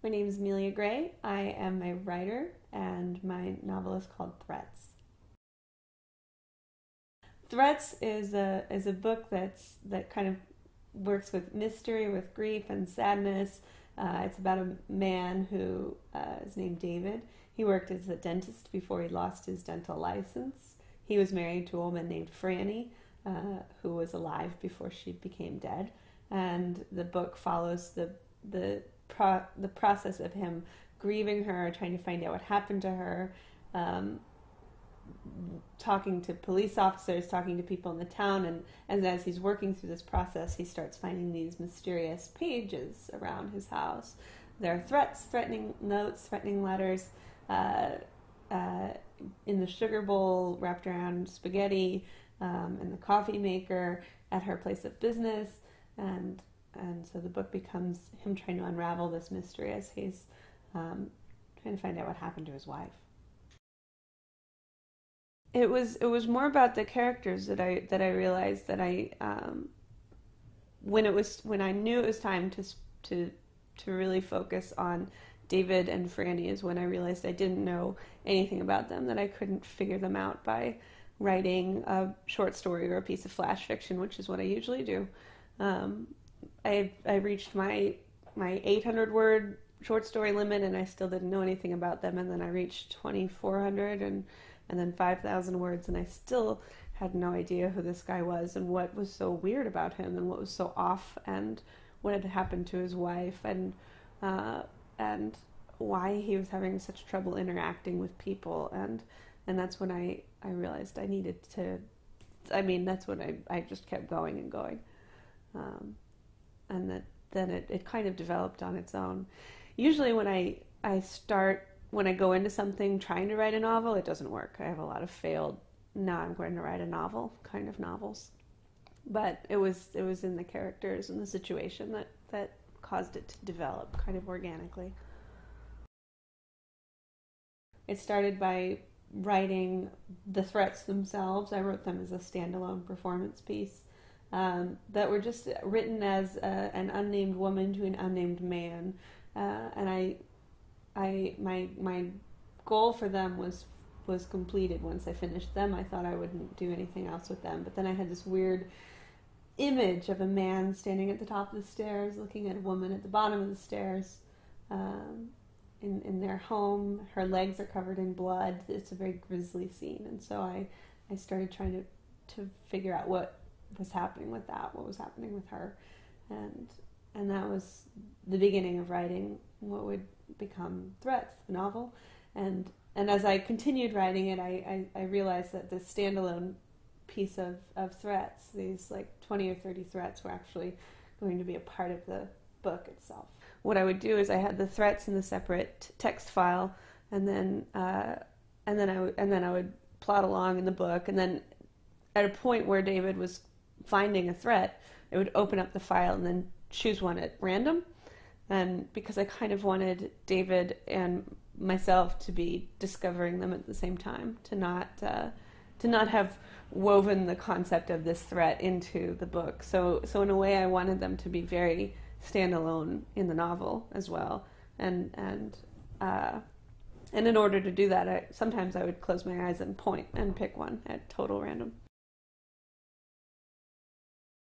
My name is Amelia Gray. I am a writer, and my novel is called Threats. Threats is a book that kind of works with mystery, with grief and sadness. It's about a man who is named David. He worked as a dentist before he lost his dental license. He was married to a woman named Franny, who was alive before she became dead. And the book follows the process of him grieving her, trying to find out what happened to her, talking to police officers, talking to people in the town, and as he's working through this process, he starts finding these mysterious pages around his house. There are threats, threatening notes, threatening letters, in the sugar bowl wrapped around spaghetti, in the coffee maker, at her place of business, and so the book becomes him trying to unravel this mystery as he's trying to find out what happened to his wife. It was more about the characters that I realized that when I knew it was time to really focus on David and Franny is when I realized I didn't know anything about them, that I couldn't figure them out by writing a short story or a piece of flash fiction, which is what I usually do. I reached my 800 word short story limit, and I still didn't know anything about them. And then I reached 2,400 and then 5,000 words, and I still had no idea who this guy was and what was so weird about him and what was so off and what had happened to his wife and why he was having such trouble interacting with people. And that's when I realized I needed to. I mean, that's when I just kept going and going. And then it kind of developed on its own. Usually when I go into something trying to write a novel, it doesn't work. I have a lot of failed, now I'm going to write a novel kind of novels. But it was in the characters and the situation that caused it to develop kind of organically. It started by writing the threats themselves. I wrote them as a standalone performance piece. That were just written as an unnamed woman to an unnamed man, and my goal for them was completed once I finished them. I thought I wouldn't do anything else with them, but then I had this weird image of a man standing at the top of the stairs, looking at a woman at the bottom of the stairs, in their home. Her legs are covered in blood. It's a very grisly scene, and so I started trying to figure out what was happening with that, what was happening with her, and that was the beginning of writing what would become Threats, the novel. And as I continued writing it, I realized that this standalone piece of threats, these like 20 or 30 threats, were actually going to be a part of the book itself. What I would do is I had the threats in the separate text file, and then I would plot along in the book, and then at a point where David was finding a threat, I would open up the file and then choose one at random. And because I kind of wanted David and myself to be discovering them at the same time, to not have woven the concept of this threat into the book. So in a way, I wanted them to be very standalone in the novel as well. And in order to do that, sometimes I would close my eyes and point and pick one at total random.